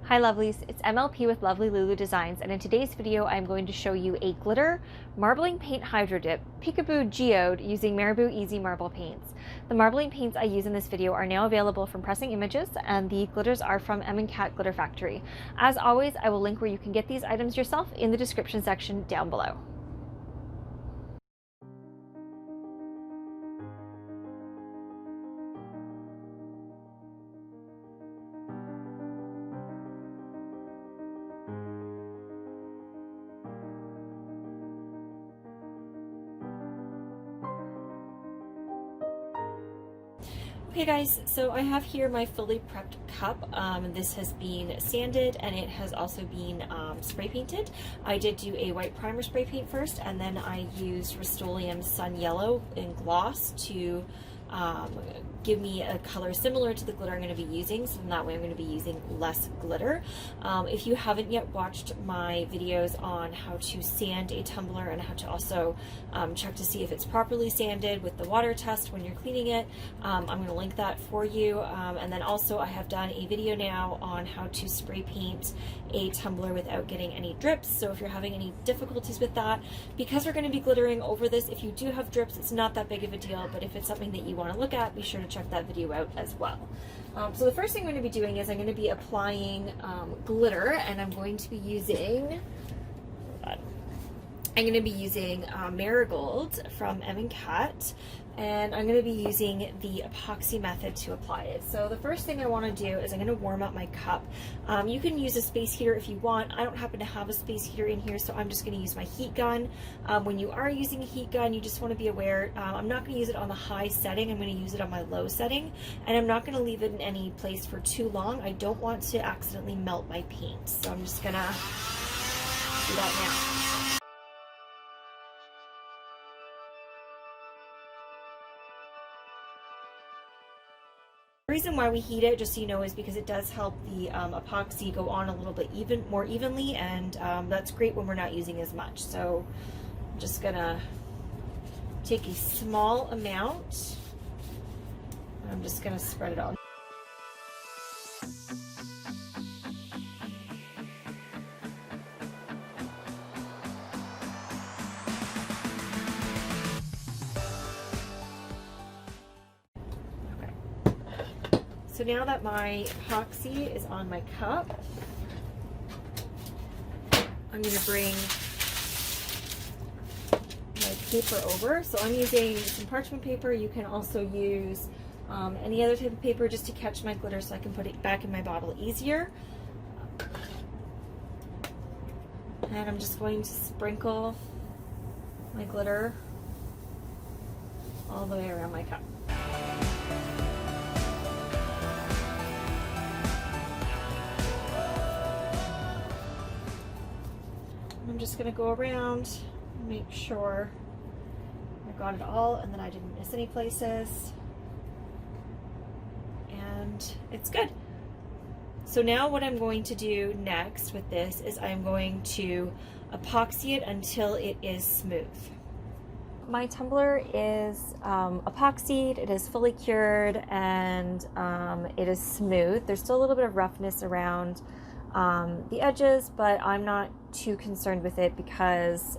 Hi lovelies, it's MLP with Lovely Lulu Designs, and in today's video I'm going to show you a glitter marbling paint hydro dip peekaboo geode using Marabu Easy Marble paints. The marbling paints I use in this video are now available from Pressing Images, and the glitters are from Cat Glitter Factory. As always, I will link where you can get these items yourself in the description section down below. Okay guys, so I have here my fully prepped cup. This has been sanded and it has also been spray painted. I did do a white primer spray paint first, and then I used Rust-Oleum Sun Yellow in gloss to give me a color similar to the glitter I'm going to be using, so that way I'm going to be using less glitter. If you haven't yet watched my videos on how to sand a tumbler and how to also check to see if it's properly sanded with the water test when you're cleaning it, I'm going to link that for you. And then also I have done a video now on how to spray paint a tumbler without getting any drips. So if you're having any difficulties with that, because we're going to be glittering over this, if you do have drips, it's not that big of a deal, but if it's something that you want to look at, be sure to check that video out as well. So the first thing I'm going to be doing is I'm going to be applying glitter, and I'm going to be using Marigold from Cat, and I'm going to be using the epoxy method to apply it. So the first thing I want to do is I'm going to warm up my cup. You can use a space heater if you want. I don't happen to have a space heater in here, so I'm just going to use my heat gun. When you are using a heat gun, you just want to be aware, I'm not going to use it on the high setting. I'm going to use it on my low setting, and I'm not going to leave it in any place for too long. I don't want to accidentally melt my paint, so I'm just going to do that now. The reason why we heat it, just so you know, is because it does help the epoxy go on a little bit more evenly, and that's great when we're not using as much. So I'm just gonna take a small amount, and I'm just gonna spread it on. So now that my epoxy is on my cup, I'm going to bring my paper over. So I'm using some parchment paper. You can also use any other type of paper just to catch my glitter so I can put it back in my bottle easier. And I'm just going to sprinkle my glitter all the way around my cup. I'm just going to go around and make sure I got it all and that I didn't miss any places, and it's good. So now what I'm going to do next with this is I'm going to epoxy it until it is smooth. My tumbler is epoxied, it is fully cured, and it is smooth. There's still a little bit of roughness around the edges, but I'm not too concerned with it because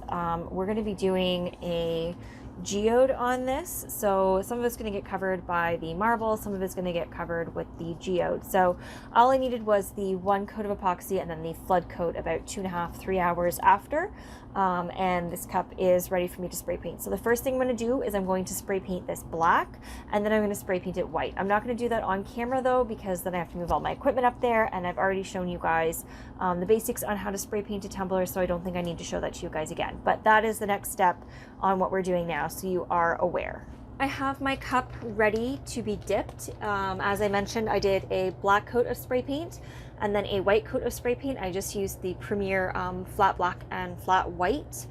we're going to be doing a geode on this, so some of it's going to get covered by the marble, some of it's going to get covered with the geode. So all I needed was the one coat of epoxy and then the flood coat about 2.5–3 hours after, and this cup is ready for me to spray paint. So the first thing I'm going to do is I'm going to spray paint this black, and then I'm going to spray paint it white. I'm not going to do that on camera though, because then I have to move all my equipment up there, and I've already shown you guys the basics on how to spray paint a tumbler, so I don't think I need to show that to you guys again. But that is the next step on what we're doing now, so you are aware. I have my cup ready to be dipped. As I mentioned, I did a black coat of spray paint and then a white coat of spray paint. I just used the Premier flat black and flat white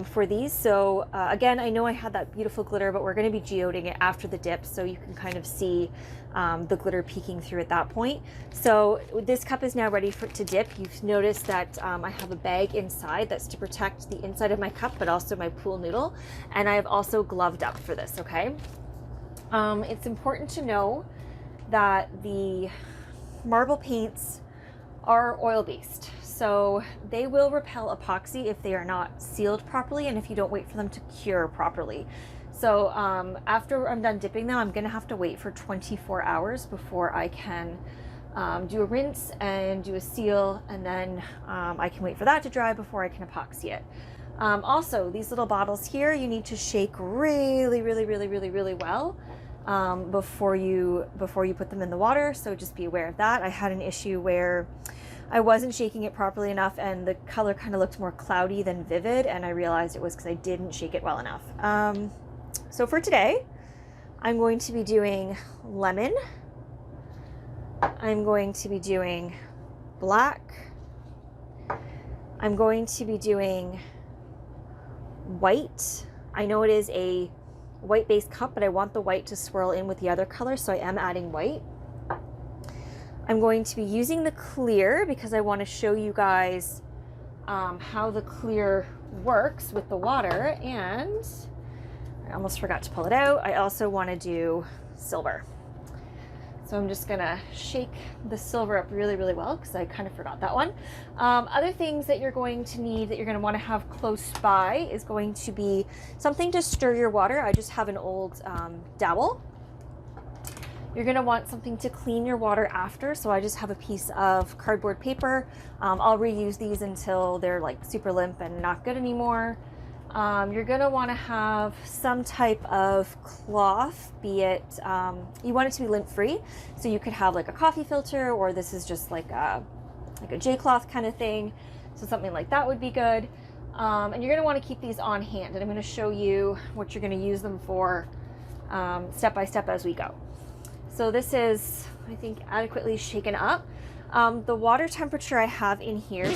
for these. So again, I know I had that beautiful glitter, but we're going to be geoding it after the dip, so you can kind of see the glitter peeking through at that point. So this cup is now ready to dip. You've noticed that I have a bag inside that's to protect the inside of my cup, but also my pool noodle, and I have also gloved up for this. Okay, it's important to know that the marble paints are oil-based. So they will repel epoxy if they are not sealed properly and if you don't wait for them to cure properly. So after I'm done dipping them, I'm gonna have to wait for 24 hours before I can do a rinse and do a seal, and then I can wait for that to dry before I can epoxy it. Also, these little bottles here, you need to shake really well before you put them in the water. So just be aware of that. I had an issue where I wasn't shaking it properly enough and the color kind of looked more cloudy than vivid, and I realized it was because I didn't shake it well enough. So for today, I'm going to be doing lemon. I'm going to be doing black. I'm going to be doing white. I know it is a white based cup, but I want the white to swirl in with the other color, so I am adding white. I'm going to be using the clear because I want to show you guys how the clear works with the water, and I almost forgot to pull it out. I also want to do silver. So I'm just gonna shake the silver up really well because I kind of forgot that one. Other things that you're going to need, that you're gonna wanna have close by, is going to be something to stir your water. I just have an old dowel. You're gonna want something to clean your water after, so I just have a piece of cardboard paper. I'll reuse these until they're like super limp and not good anymore. You're gonna wanna have some type of cloth, be it, you want it to be lint free, so you could have like a coffee filter, or this is just like a J cloth kind of thing, so something like that would be good. And you're gonna wanna keep these on hand, and I'm gonna show you what you're gonna use them for step by step as we go. So this is, I think, adequately shaken up. The water temperature I have in here.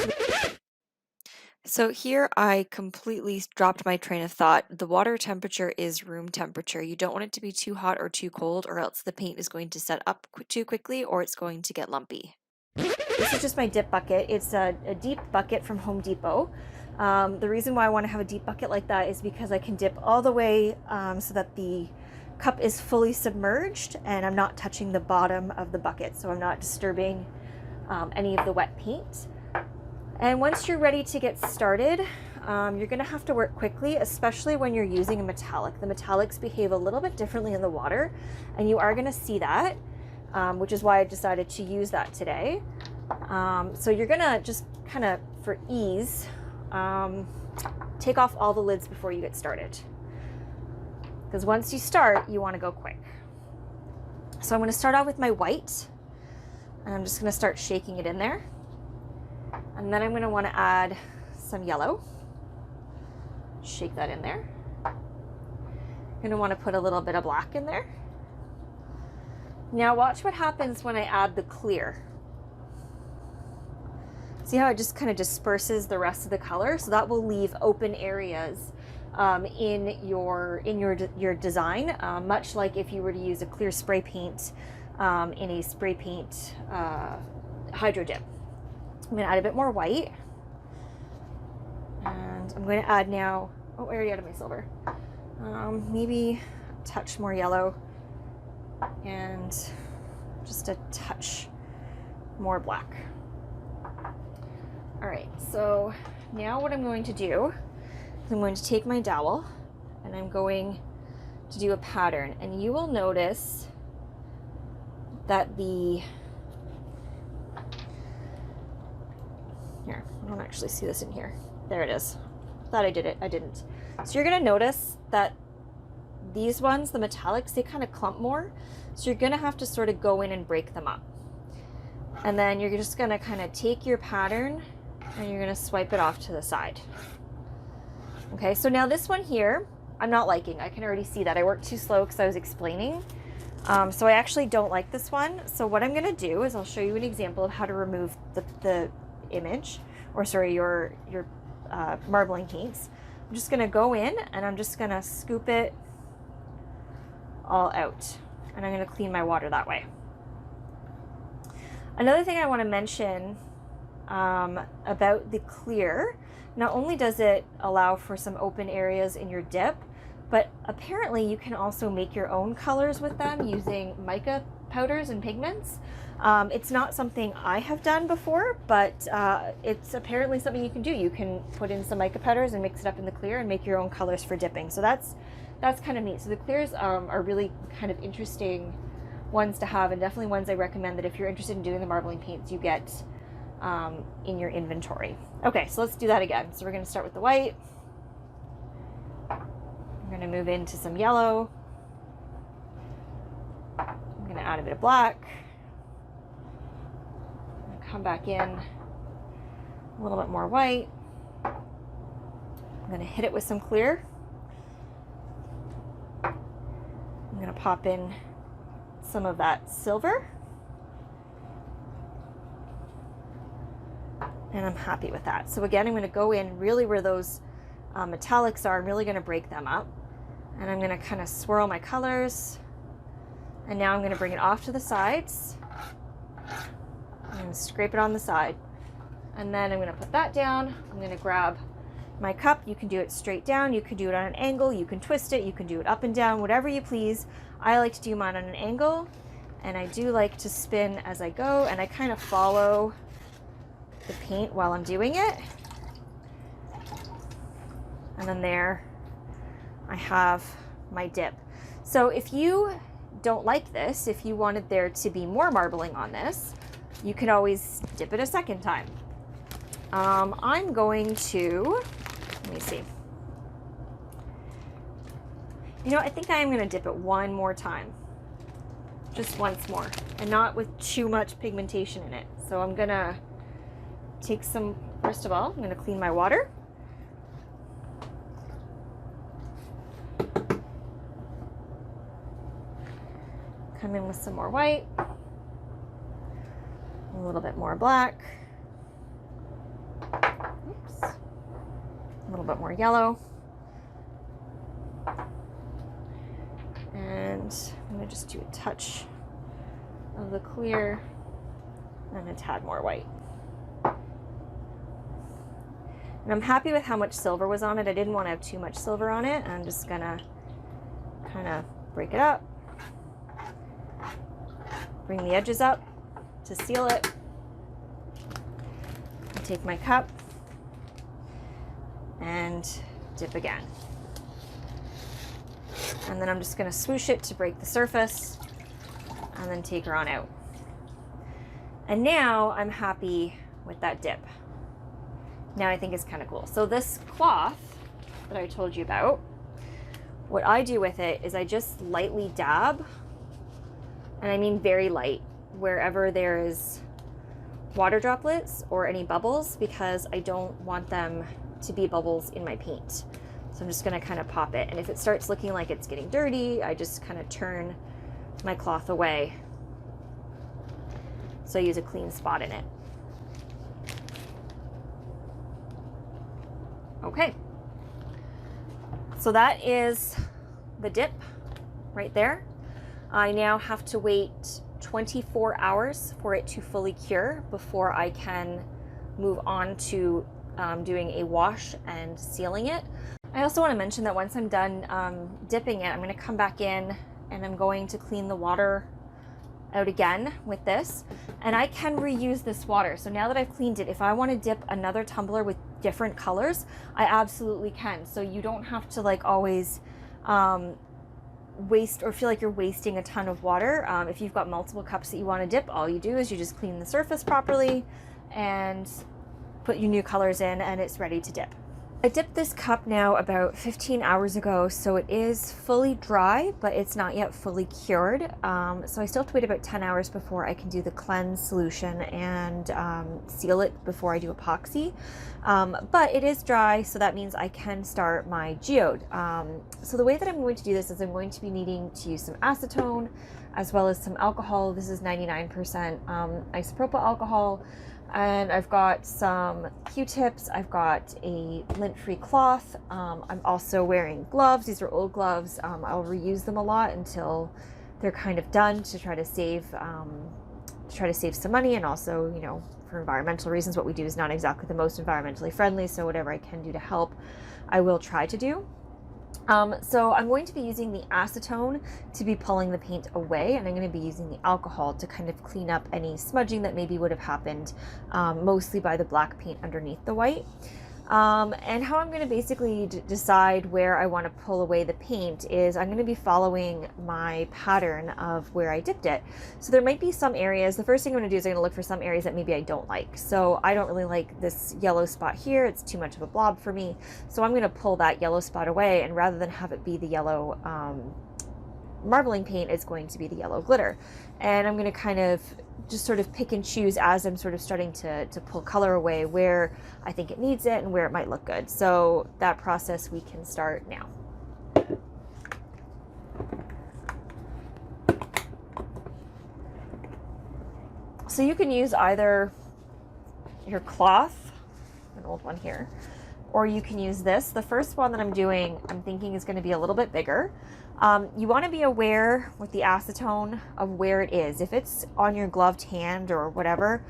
So here I completely dropped my train of thought. The water temperature is room temperature. You don't want it to be too hot or too cold, or else the paint is going to set up too quickly, or it's going to get lumpy. This is just my dip bucket. It's a deep bucket from Home Depot. The reason why I want to have a deep bucket like that is because I can dip all the way so that the cup is fully submerged and I'm not touching the bottom of the bucket, so I'm not disturbing any of the wet paint. And once you're ready to get started, you're gonna have to work quickly, especially when you're using a metallic. The metallics behave a little bit differently in the water, and you are gonna see that, which is why I decided to use that today. So you're gonna just kind of, for ease, take off all the lids before you get started. Because once you start, you wanna go quick. So I'm gonna start out with my white, and I'm just gonna start shaking it in there. And then I'm going to want to add some yellow. Shake that in there. I'm going to want to put a little bit of black in there. Now watch what happens when I add the clear. See how it just kind of disperses the rest of the color? So that will leave open areas in your design, much like if you were to use a clear spray paint in a spray paint hydro dip. I'm going to add a bit more white, and I'm going to add now, oh, I already added my silver, maybe a touch more yellow, and just a touch more black. All right, so now what I'm going to do is I'm going to take my dowel and I'm going to do a pattern, and you will notice that here, I don't actually see this in here. There it is. Thought I did it. I didn't. So you're gonna notice that these ones, the metallics, they kind of clump more. So you're gonna have to sort of go in and break them up. And then you're just gonna kind of take your pattern and you're gonna swipe it off to the side. Okay, so now this one here, I'm not liking. I can already see that. I worked too slow because I was explaining. So I actually don't like this one. So what I'm gonna do is I'll show you an example of how to remove the image, or sorry, your marbling paints. I'm just gonna go in and I'm just gonna scoop it all out, and I'm gonna clean my water that way. Another thing I want to mention about the clear, not only does it allow for some open areas in your dip, but apparently you can also make your own colors with them using mica powders and pigments. It's not something I have done before, but it's apparently something you can do. You can put in some mica powders and mix it up in the clear and make your own colors for dipping. So that's kind of neat. So the clears are really kind of interesting ones to have, and definitely ones I recommend that if you're interested in doing the marbling paints, you get in your inventory. Okay, so let's do that again. So we're going to start with the white. I'm going to move into some yellow. I'm going to add a bit of black. I'm going to come back in a little bit more white. I'm going to hit it with some clear. I'm going to pop in some of that silver. And I'm happy with that. So again, I'm going to go in really where those metallics are. I'm really going to break them up. And I'm going to kind of swirl my colors. And now I'm going to bring it off to the sides. I'm going to scrape it on the side. And then I'm going to put that down. I'm going to grab my cup. You can do it straight down. You can do it on an angle. You can twist it. You can do it up and down, whatever you please. I like to do mine on an angle. And I do like to spin as I go. And I kind of follow the paint while I'm doing it. And then there I have my dip. So if you don't like this, if you wanted there to be more marbling on this, you can always dip it a second time. I'm going to, let me see. You know, I think I am going to dip it one more time. Just once more. And not with too much pigmentation in it. So I'm going to take some, first of all, I'm going to clean my water. Come in with some more white, a little bit more black, oops, a little bit more yellow, and I'm going to just do a touch of the clear and a tad more white. And I'm happy with how much silver was on it. I didn't want to have too much silver on it. I'm just going to kind of break it up. Bring the edges up to seal it. I take my cup and dip again. And then I'm just going to swoosh it to break the surface and then take her on out. And now I'm happy with that dip. Now I think it's kind of cool. So this cloth that I told you about, what I do with it is I just lightly dab, and I mean very light, wherever there is water droplets or any bubbles, because I don't want them to be bubbles in my paint. So I'm just going to kind of pop it. And if it starts looking like it's getting dirty, I just kind of turn my cloth away. So I use a clean spot in it. Okay. So that is the dip right there. I now have to wait 24 hours for it to fully cure before I can move on to doing a wash and sealing it. I also want to mention that once I'm done dipping it, I'm going to come back in and I'm going to clean the water out again with this, and I can reuse this water. So now that I've cleaned it, if I want to dip another tumbler with different colors, I absolutely can. So you don't have to like always waste or feel like you're wasting a ton of water. If you've got multiple cups that you want to dip, all you do is you just clean the surface properly and put your new colors in, and it's ready to dip. I dipped this cup now about 15 hours ago, so it is fully dry, but it's not yet fully cured. So I still have to wait about 10 hours before I can do the cleanse solution and seal it before I do epoxy. But it is dry, so that means I can start my geode. So the way that I'm going to do this is I'm going to be needing to use some acetone as well as some alcohol. This is 99% isopropyl alcohol. And I've got some Q-tips, I've got a lint-free cloth, I'm also wearing gloves. These are old gloves. I'll reuse them a lot until they're kind of done to try to save some money, and also, you know, for environmental reasons, what we do is not exactly the most environmentally friendly, so whatever I can do to help, I will try to do. So I'm going to be using the acetone to be pulling the paint away, and I'm going to be using the alcohol to kind of clean up any smudging that maybe would have happened, mostly by the black paint underneath the white. And how I'm going to basically decide where I want to pull away the paint is I'm going to be following my pattern of where I dipped it. So there might be some areas, the first thing I'm going to do is I'm going to look for some areas that maybe I don't like. So I don't really like this yellow spot here, it's too much of a blob for me. So I'm going to pull that yellow spot away, and rather than have it be the yellow marbling paint, it's going to be the yellow glitter. And I'm going to kind of just sort of pick and choose as I'm sort of starting to pull color away where I think it needs it and where it might look good. So that process we can start now. So you can use either your cloth, an old one here, or you can use this. The first one that I'm doing, I'm thinking is going to be a little bit bigger. You want to be aware with the acetone of where it is. If it's on your gloved hand or whatever,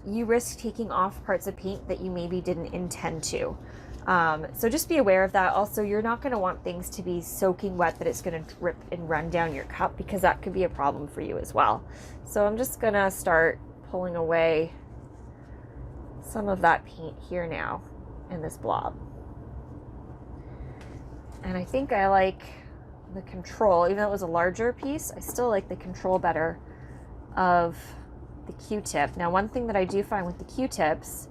you risk taking off parts of paint that you maybe didn't intend to. So just be aware of that. Also, you're not going to want things to be soaking wet that it's going to drip and run down your cup, because that could be a problem for you as well. So I'm just going to start pulling away some of that paint here now in this blob. And I think I like the control, even though it was a larger piece, I still like the control better of the Q-tip. Now, one thing that I do find with the Q-tips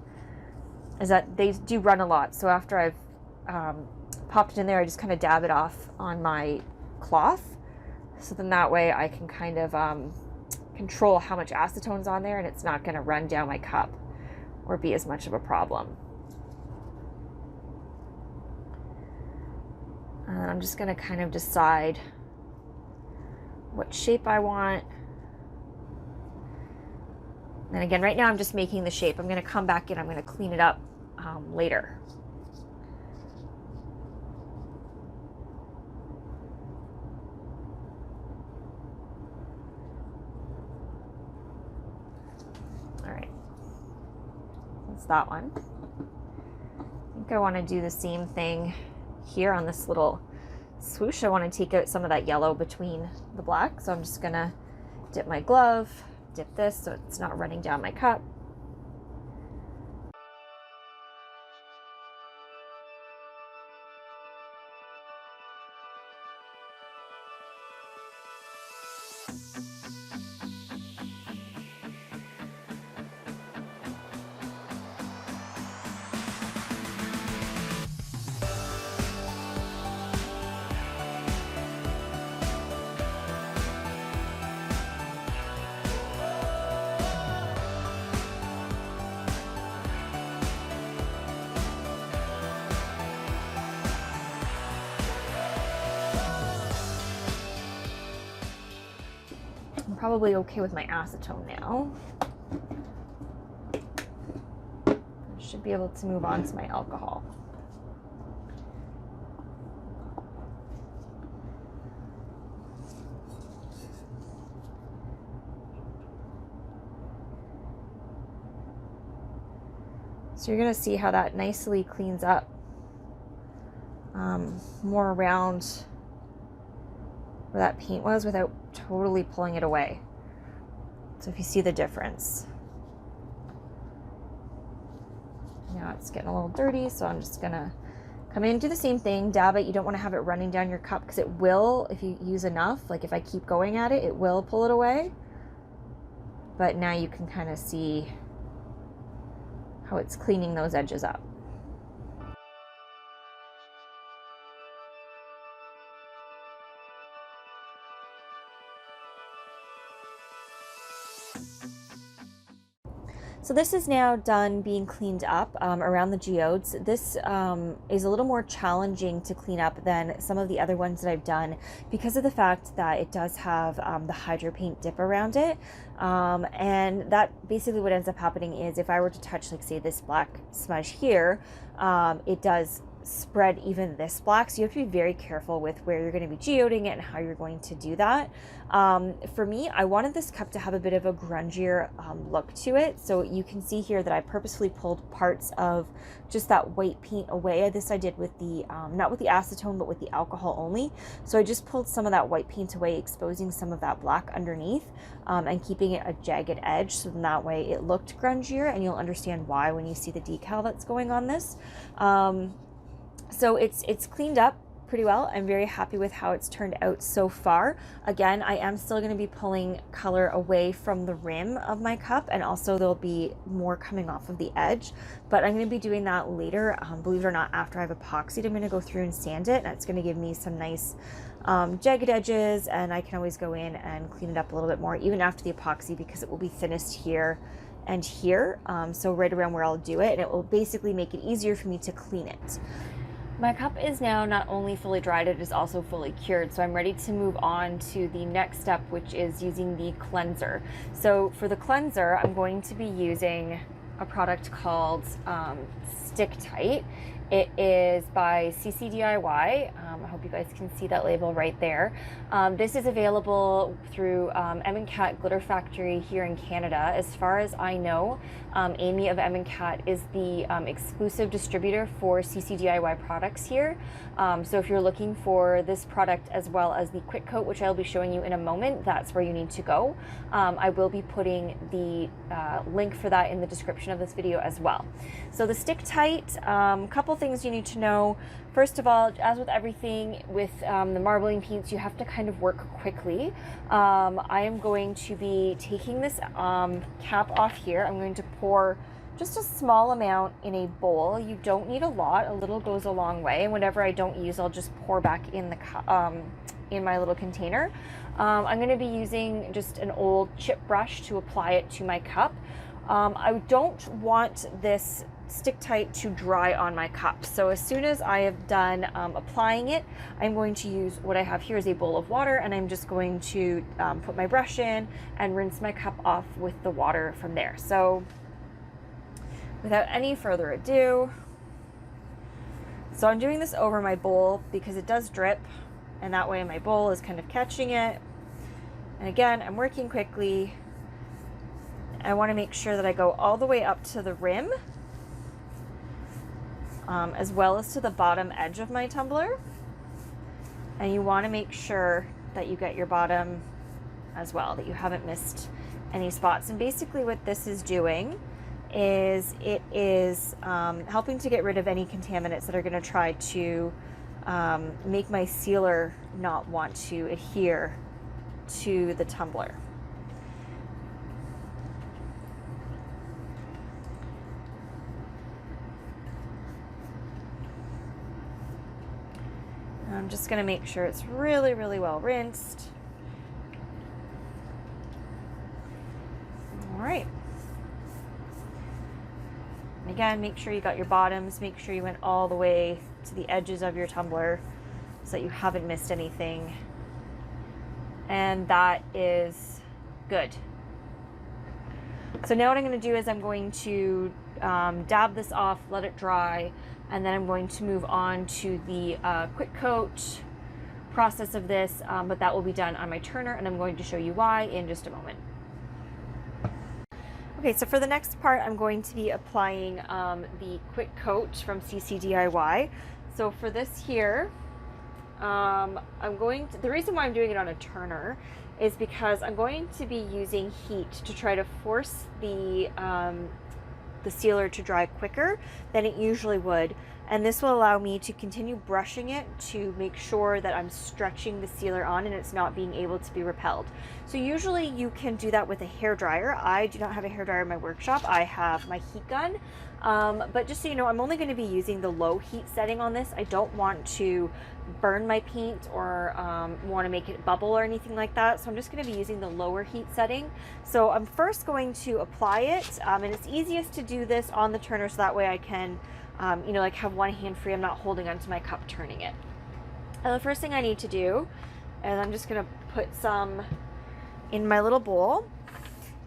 is that they do run a lot. So after I've popped it in there, I just kind of dab it off on my cloth. So then that way I can kind of control how much acetone's on there, and it's not going to run down my cup or be as much of a problem. And I'm just going to kind of decide what shape I want. And again, right now I'm just making the shape. I'm going to come back in, I'm going to clean it up later. All right, that's that one. I think I want to do the same thing here on this little swoosh. I want to take out some of that yellow between the black, so I'm just gonna dip my glove, dip this so it's not running down my cup. Probably okay with my acetone now. I should be able to move on to my alcohol. So you're going to see how that nicely cleans up more around where that paint was without totally pulling it away. So if you see the difference. Now it's getting a little dirty, so I'm just gonna come in, do the same thing, dab it. You don't want to have it running down your cup, because it will, if you use enough, like if I keep going at it, it will pull it away. But now you can kind of see how it's cleaning those edges up. So this is now done being cleaned up around the geodes. This is a little more challenging to clean up than some of the other ones that I've done, because of the fact that it does have the hydro paint dip around it. And that basically what ends up happening is if I were to touch, like say, this black smudge here, it does spread even this black, so you have to be very careful with where you're going to be geoding it and how you're going to do that. For me, I wanted this cup to have a bit of a grungier look to it, so you can see here that I purposefully pulled parts of just that white paint away. This I did with the not with the acetone, but with the alcohol only. So I just pulled some of that white paint away, exposing some of that black underneath, and keeping it a jagged edge, so then that way it looked grungier, and you'll understand why when you see the decal that's going on this. So it's cleaned up pretty well. I'm very happy with how it's turned out so far. Again, I am still going to be pulling color away from the rim of my cup, and also there'll be more coming off of the edge, but I'm going to be doing that later. Believe it or not, after I've epoxied, I'm going to go through and sand it, and it's going to give me some nice jagged edges, and I can always go in and clean it up a little bit more even after the epoxy, because it will be thinnest here and here, so right around where I'll do it, and it will basically make it easier for me to clean it. My cup is now not only fully dried, it is also fully cured, so I'm ready to move on to the next step, which is using the cleanser. So for the cleanser, I'm going to be using a product called Stick Tight. It is by CCDIY. I hope you guys can see that label right there. This is available through Cat Glitter Factory here in Canada. As far as I know, Amy of Cat is the exclusive distributor for CCDIY products here. So if you're looking for this product as well as the Quick Coat, which I'll be showing you in a moment, that's where you need to go. I will be putting the link for that in the description of this video as well. So the Stick Tight, couple things you need to know. First of all, as with everything with the marbling paints, you have to kind of work quickly. I am going to be taking this cap off here. I'm going to pour just a small amount in a bowl. You don't need a lot. A little goes a long way. And whatever I don't use, I'll just pour back in the in my little container. I'm going to be using just an old chip brush to apply it to my cup. I don't want this Stick Tight to dry on my cup. So as soon as I have done applying it, I'm going to use what I have here is a bowl of water, and I'm just going to put my brush in and rinse my cup off with the water from there. So without any further ado, so I'm doing this over my bowl because it does drip, and that way my bowl is kind of catching it. And again, I'm working quickly. I want to make sure that I go all the way up to the rim, as well as to the bottom edge of my tumbler. And you want to make sure that you get your bottom as well, that you haven't missed any spots. And basically what this is doing is it is helping to get rid of any contaminants that are going to try to make my sealer not want to adhere to the tumbler. I'm just going to make sure it's really, really well rinsed. All right. And again, make sure you got your bottoms. Make sure you went all the way to the edges of your tumbler so that you haven't missed anything. And that is good. So now what I'm going to do is I'm going to dab this off, let it dry, and then I'm going to move on to the quick coat process of this, but that will be done on my turner, and I'm going to show you why in just a moment. Okay, so for the next part, I'm going to be applying the quick coat from CCDIY. So for this here, the reason why I'm doing it on a turner is because I'm going to be using heat to try to force the sealer to dry quicker than it usually would, and this will allow me to continue brushing it to make sure that I'm stretching the sealer on and it's not being able to be repelled. So usually you can do that with a hair dryer. I do not have a hair dryer in my workshop. I have my heat gun, but just so you know, I'm only going to be using the low heat setting on this. I don't want to burn my paint or want to make it bubble or anything like that, so I'm just going to be using the lower heat setting. So I'm first going to apply it, and it's easiest to do this on the turner so that way I can you know, like have one hand free. I'm not holding onto my cup turning it. And the first thing I need to do is I'm just going to put some in my little bowl,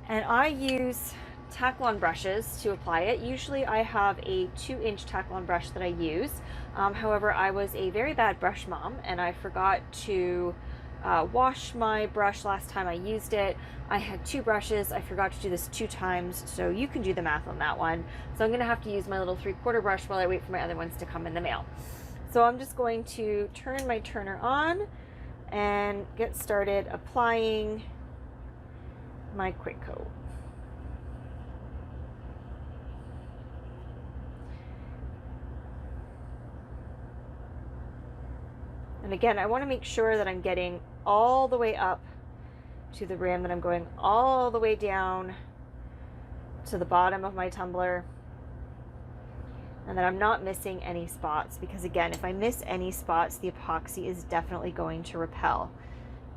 and I use Tack-on brushes to apply it. Usually I have a 2-inch tack-on brush that I use. However, I was a very bad brush mom and I forgot to wash my brush last time I used it. I had 2 brushes. I forgot to do this 2 times, so you can do the math on that one. So I'm gonna have to use my little 3/4 brush while I wait for my other ones to come in the mail. So I'm just going to turn my turner on and get started applying my quick coat. And again, I want to make sure that I'm getting all the way up to the rim, that I'm going all the way down to the bottom of my tumbler, and that I'm not missing any spots, because again, if I miss any spots, the epoxy is definitely going to repel.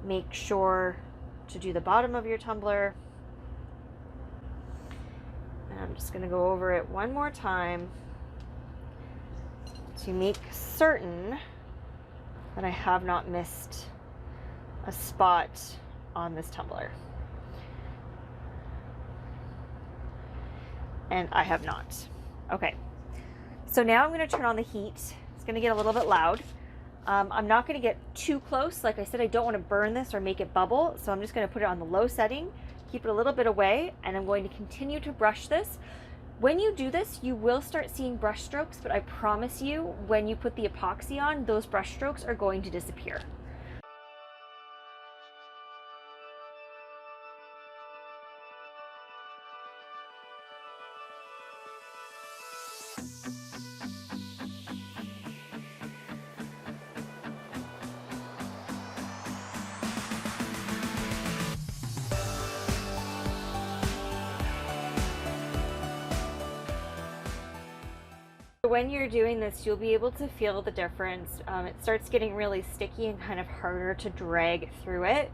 Make sure to do the bottom of your tumbler. And I'm just going to go over it one more time to make certain that I have not missed a spot on this tumbler. And I have not. Okay, so now I'm going to turn on the heat. It's going to get a little bit loud. I'm not going to get too close. Like I said, I don't want to burn this or make it bubble, so I'm just going to put it on the low setting, keep it a little bit away, and I'm going to continue to brush this. When you do this, you will start seeing brush strokes, but I promise you, when you put the epoxy on, those brush strokes are going to disappear. When you're doing this, you'll be able to feel the difference. It starts getting really sticky and kind of harder to drag through it.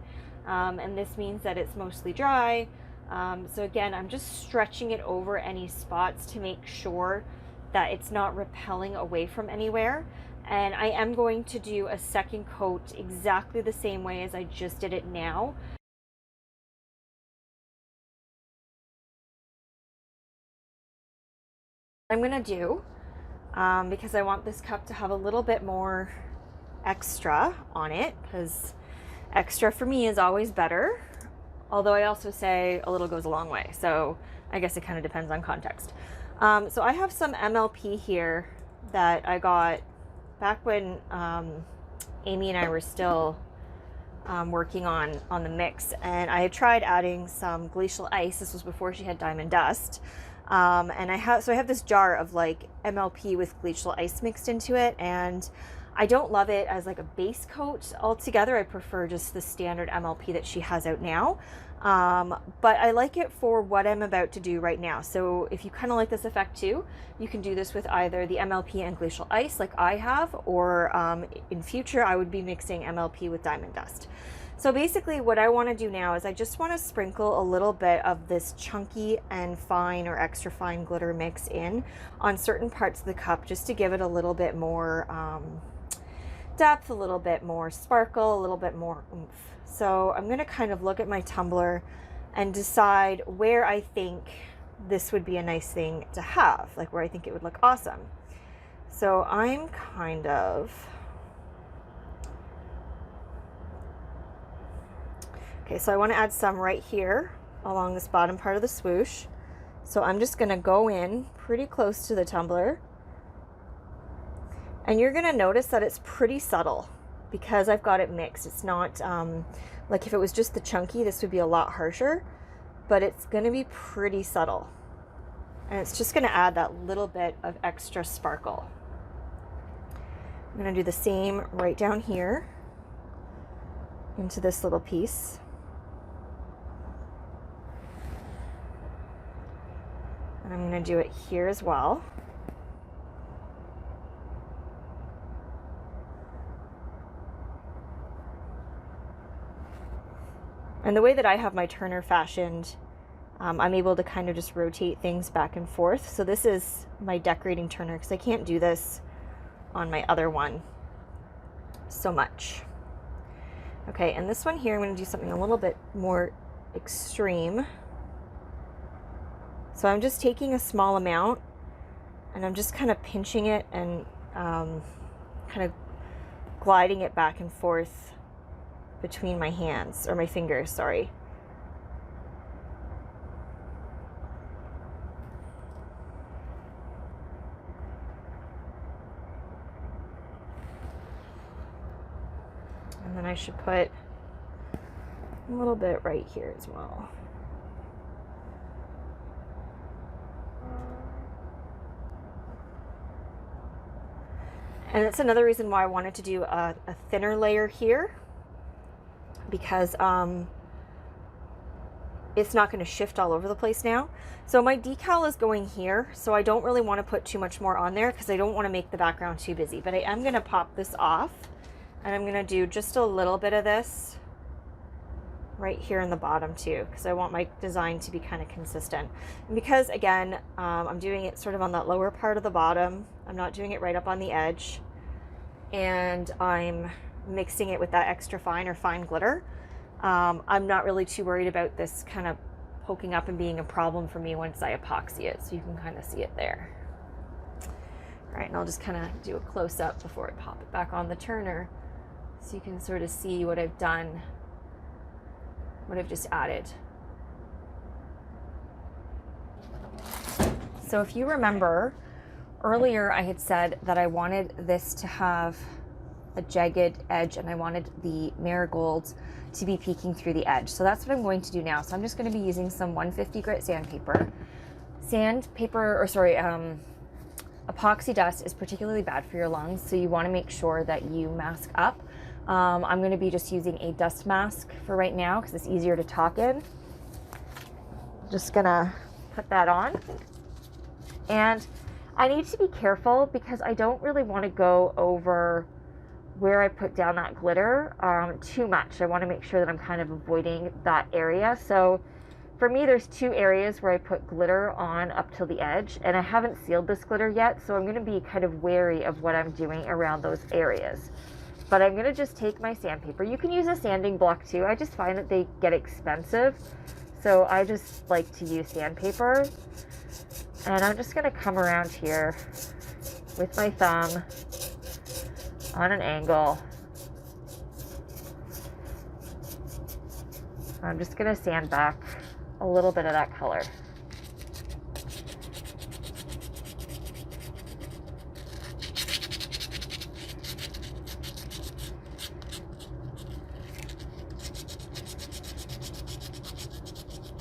And this means that it's mostly dry. So again, I'm just stretching it over any spots to make sure that it's not repelling away from anywhere. And I am going to do a second coat exactly the same way as I just did it now. I'm gonna do because I want this cup to have a little bit more extra on it, because extra for me is always better, although I also say a little goes a long way, so I guess it kind of depends on context. So I have some MLP here that I got back when Amy and I were still working on the mix, and I had tried adding some glacial ice. This was before she had diamond dust. And I have this jar of like MLP with glacial ice mixed into it, and I don't love it as like a base coat altogether. I prefer just the standard MLP that she has out now. But I like it for what I'm about to do right now. So if you kind of like this effect too, you can do this with either the MLP and glacial ice like I have, or in future I would be mixing MLP with diamond dust. So basically what I want to do now is I just want to sprinkle a little bit of this chunky and fine or extra fine glitter mix in on certain parts of the cup, just to give it a little bit more depth, a little bit more sparkle, a little bit more oomph. So I'm going to kind of look at my tumbler and decide where I think this would be a nice thing to have, like where I think it would look awesome. So I'm kind of... Okay, so I want to add some right here along this bottom part of the swoosh. So I'm just going to go in pretty close to the tumbler. And you're going to notice that it's pretty subtle because I've got it mixed. It's not like if it was just the chunky, this would be a lot harsher, but it's going to be pretty subtle. And it's just going to add that little bit of extra sparkle. I'm going to do the same right down here into this little piece. And I'm going to do it here as well. And the way that I have my turner fashioned, I'm able to kind of just rotate things back and forth. So this is my decorating turner because I can't do this on my other one so much. Okay, and this one here, I'm going to do something a little bit more extreme. So I'm just taking a small amount and I'm just kind of pinching it and kind of gliding it back and forth between my hands, or my fingers, sorry. And then I should put a little bit right here as well. And that's another reason why I wanted to do a thinner layer here, because it's not going to shift all over the place now. So my decal is going here, so I don't really want to put too much more on there because I don't want to make the background too busy. But I am going to pop this off, and I'm going to do just a little bit of this right here in the bottom too, because I want my design to be kind of consistent. And because again, I'm doing it sort of on that lower part of the bottom, I'm not doing it right up on the edge, and I'm mixing it with that extra fine or fine glitter. I'm not really too worried about this kind of poking up and being a problem for me once I epoxy it, so you can kind of see it there. All right, and I'll just kind of do a close-up before I pop it back on the turner, so you can sort of see what I've done, what I've just added. So if you remember, earlier I had said that I wanted this to have a jagged edge and I wanted the marigolds to be peeking through the edge. So that's what I'm going to do now. So I'm just going to be using some 150 grit sandpaper. Epoxy dust is particularly bad for your lungs, so you want to make sure that you mask up. I'm going to be just using a dust mask for right now because it's easier to talk in. Just gonna put that on, and I need to be careful because I don't really want to go over where I put down that glitter too much. I want to make sure that I'm kind of avoiding that area. So for me, there's two areas where I put glitter on up till the edge, and I haven't sealed this glitter yet, so I'm going to be kind of wary of what I'm doing around those areas. But I'm going to just take my sandpaper. You can use a sanding block too. I just find that they get expensive, so I just like to use sandpaper. And I'm just going to come around here with my thumb on an angle. I'm just going to sand back a little bit of that color.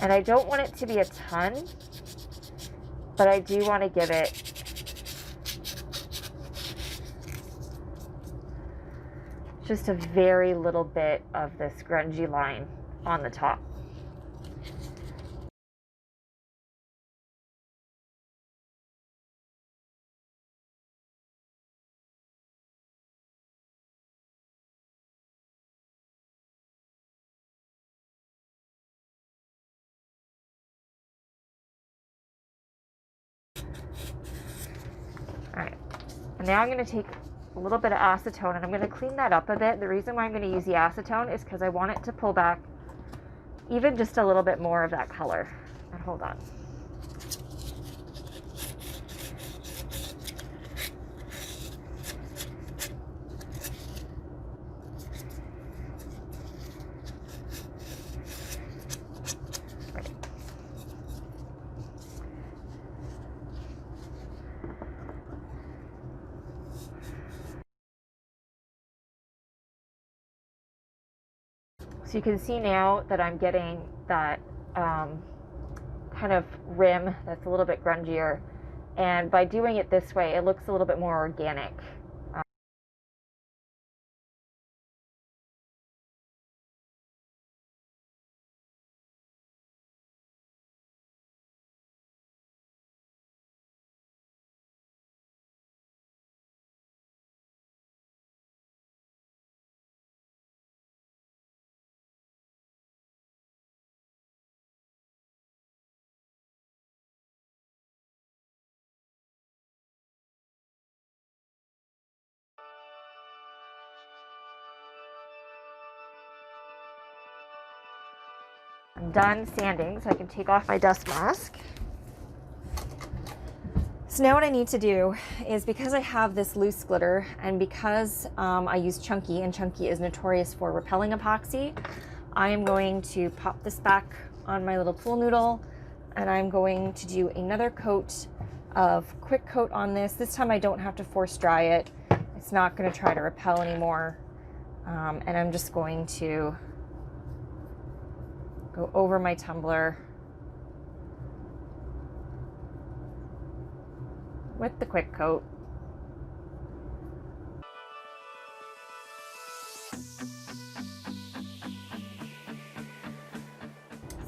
And I don't want it to be a ton, but I do want to give it just a very little bit of this grungy line on the top. All right, and now I'm going to take a little bit of acetone and I'm going to clean that up a bit. The reason why I'm going to use the acetone is because I want it to pull back even just a little bit more of that color. And hold on. So you can see now that I'm getting that kind of rim that's a little bit grungier, and by doing it this way it looks a little bit more organic. I'm done sanding, so I can take off my dust mask. So now what I need to do is, because I have this loose glitter and because I use Chunky, and Chunky is notorious for repelling epoxy, I am going to pop this back on my little pool noodle, and I'm going to do another coat of quick coat on this. This time I don't have to force dry it. It's not going to try to repel anymore. And I'm just going to go over my tumbler with the quick coat.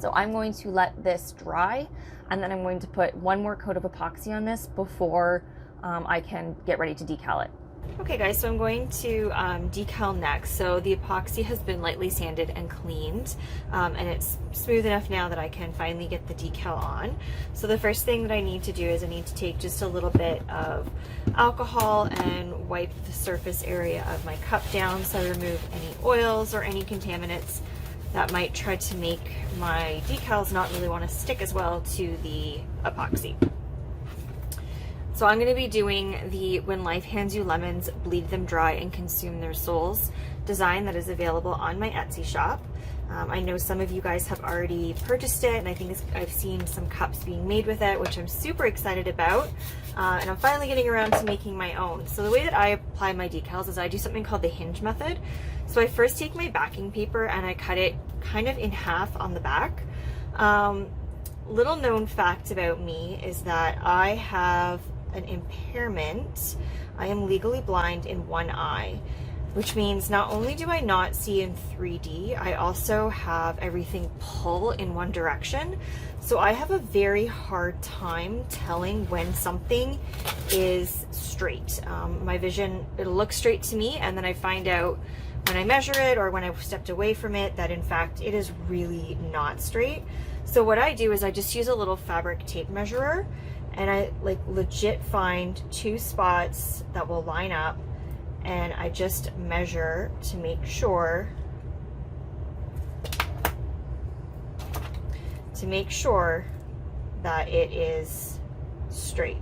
So I'm going to let this dry, and then I'm going to put one more coat of epoxy on this before I can get ready to decal it. Okay guys, so I'm going to decal next. So the epoxy has been lightly sanded and cleaned, and it's smooth enough now that I can finally get the decal on. So the first thing that I need to do is I need to take just a little bit of alcohol and wipe the surface area of my cup down so I remove any oils or any contaminants that might try to make my decals not really want to stick as well to the epoxy. So I'm going to be doing the When Life Hands You Lemons, Bleed Them Dry and Consume Their Souls design that is available on my Etsy shop. I know some of you guys have already purchased it, and I think I've seen some cups being made with it, which I'm super excited about. And I'm finally getting around to making my own. So the way that I apply my decals is I do something called the hinge method. So I first take my backing paper and I cut it kind of in half on the back. Little known fact about me is that I have an impairment. I am legally blind in one eye, which means not only do I not see in 3D, I also have everything pull in one direction. So I have a very hard time telling when something is straight. My vision, it'll look straight to me, and then I find out when I measure it or when I've stepped away from it that in fact it is really not straight. So what I do is I just use a little fabric tape measurer, and I like legit find 2 spots that will line up, and I just measure to make sure that it is straight.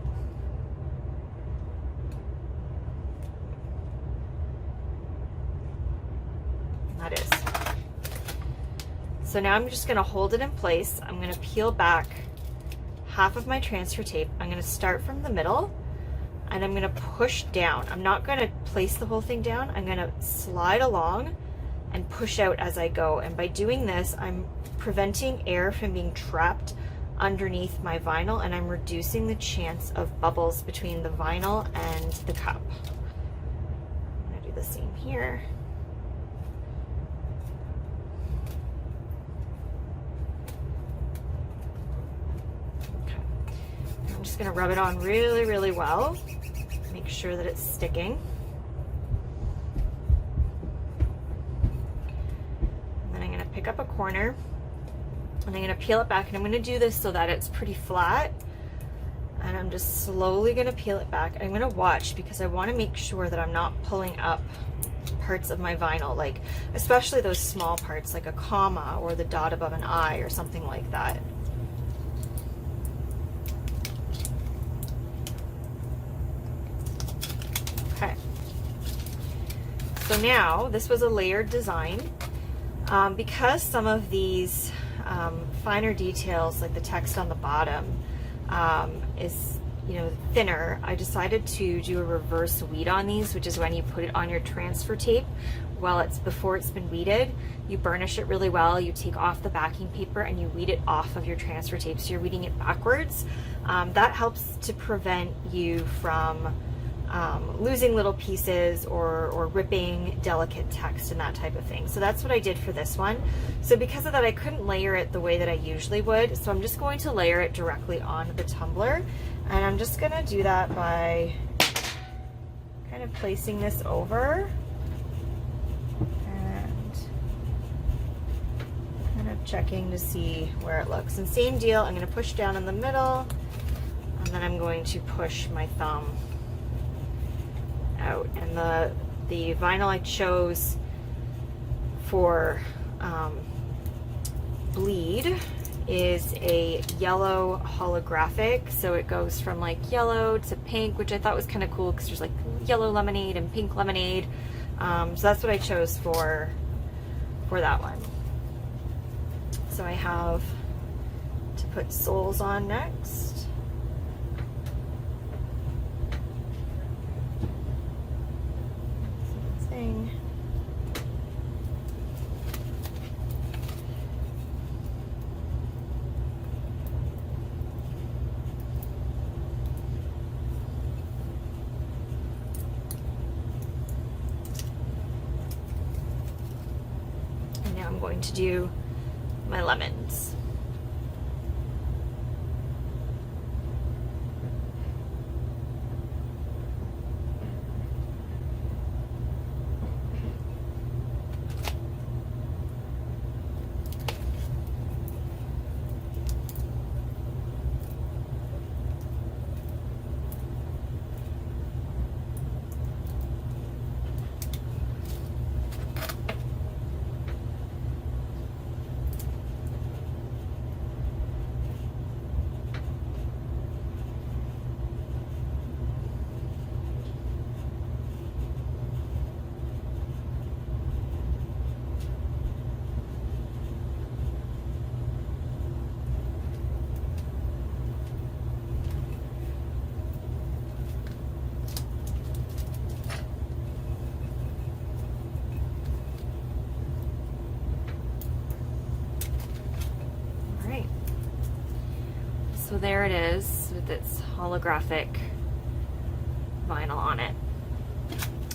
That is. So now I'm just gonna hold it in place. I'm gonna peel back half of my transfer tape. I'm gonna start from the middle, and I'm gonna push down. I'm not gonna place the whole thing down. I'm gonna slide along and push out as I go. And by doing this, I'm preventing air from being trapped underneath my vinyl, and I'm reducing the chance of bubbles between the vinyl and the cup. I'm gonna do the same here. I'm just gonna rub it on really, really well. Make sure that it's sticking. And then I'm gonna pick up a corner and I'm gonna peel it back, and I'm gonna do this so that it's pretty flat. And I'm just slowly gonna peel it back. I'm gonna watch because I wanna make sure that I'm not pulling up parts of my vinyl, like especially those small parts like a comma or the dot above an I or something like that. Okay. So now this was a layered design. Because some of these finer details, like the text on the bottom, is thinner, I decided to do a reverse weed on these, which is when you put it on your transfer tape before it's been weeded. You burnish it really well, you take off the backing paper and you weed it off of your transfer tape, so you're weeding it backwards. That helps to prevent you from losing little pieces or ripping delicate text and that type of thing. So that's what I did for this one. So because of that, I couldn't layer it the way that I usually would. So I'm just going to layer it directly on the tumbler. And I'm just gonna do that by kind of placing this over and kind of checking to see where it looks. And same deal, I'm gonna push down in the middle, and then I'm going to push my thumb out. And the vinyl I chose for bleed is a yellow holographic, so it goes from like yellow to pink, which I thought was kind of cool because there's like yellow lemonade and pink lemonade. So that's what I chose for that one. So I have to put soles on next. Same thing. I'm going to do my lemons. So there it is with its holographic vinyl on it.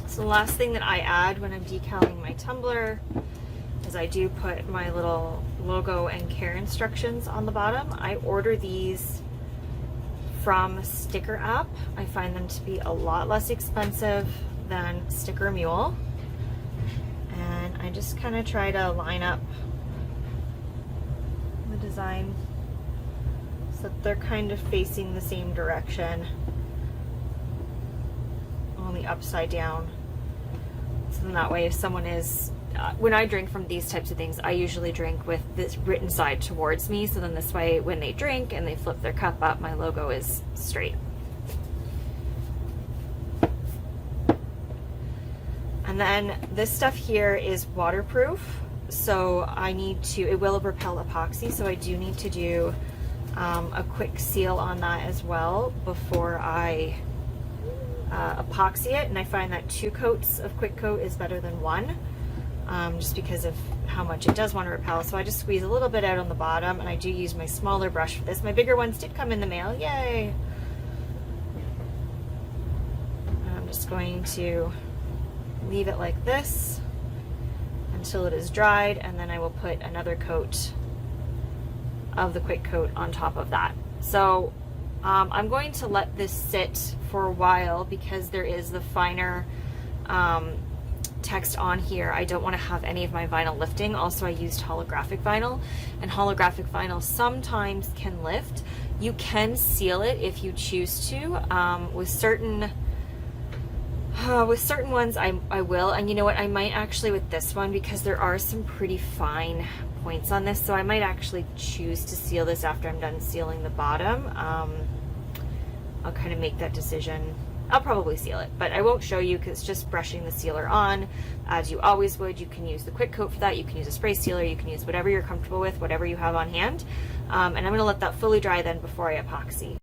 So the last thing that I add when I'm decaling my tumbler is I do put my little logo and care instructions on the bottom. I order these from Sticker App. I find them to be a lot less expensive than Sticker Mule. And I just kind of try to line up the design so that they're kind of facing the same direction, only upside down. So then that way if someone is, when I drink from these types of things, I usually drink with this written side towards me, so then this way when they drink and they flip their cup up, my logo is straight. And then this stuff here is waterproof, so I need to, it will repel epoxy, so I do need to do a quick seal on that as well before I epoxy it, and I find that 2 coats of quick coat is better than 1, just because of how much it does want to repel. So I just squeeze a little bit out on the bottom, and I do use my smaller brush for this. My bigger ones did come in the mail, yay! And I'm just going to leave it like this until it is dried, and then I will put another coat of the quick coat on top of that. So I'm going to let this sit for a while because there is the finer text on here. I don't want to have any of my vinyl lifting. Also, I used holographic vinyl, and holographic vinyl sometimes can lift. You can seal it if you choose to. With certain ones I will, and you know what, I might actually with this one, because there are some pretty fine points on this, so I might actually choose to seal this after I'm done sealing the bottom. I'll kind of make that decision. I'll probably seal it, but I won't show you because it's just brushing the sealer on as you always would. You can use the quick coat for that, you can use a spray sealer, you can use whatever you're comfortable with, whatever you have on hand. And I'm going to let that fully dry then before I epoxy.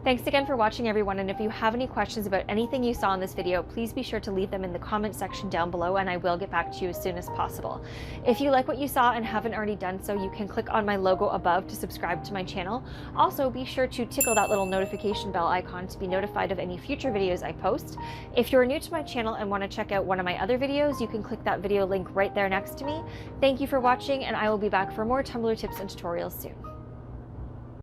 Thanks again for watching, everyone, and if you have any questions about anything you saw in this video, please be sure to leave them in the comment section down below, and I will get back to you as soon as possible. If you like what you saw and haven't already done so, you can click on my logo above to subscribe to my channel. Also, be sure to tickle that little notification bell icon to be notified of any future videos I post. If you're new to my channel and want to check out one of my other videos, you can click that video link right there next to me. Thank you for watching, and I will be back for more Tumbler tips and tutorials soon.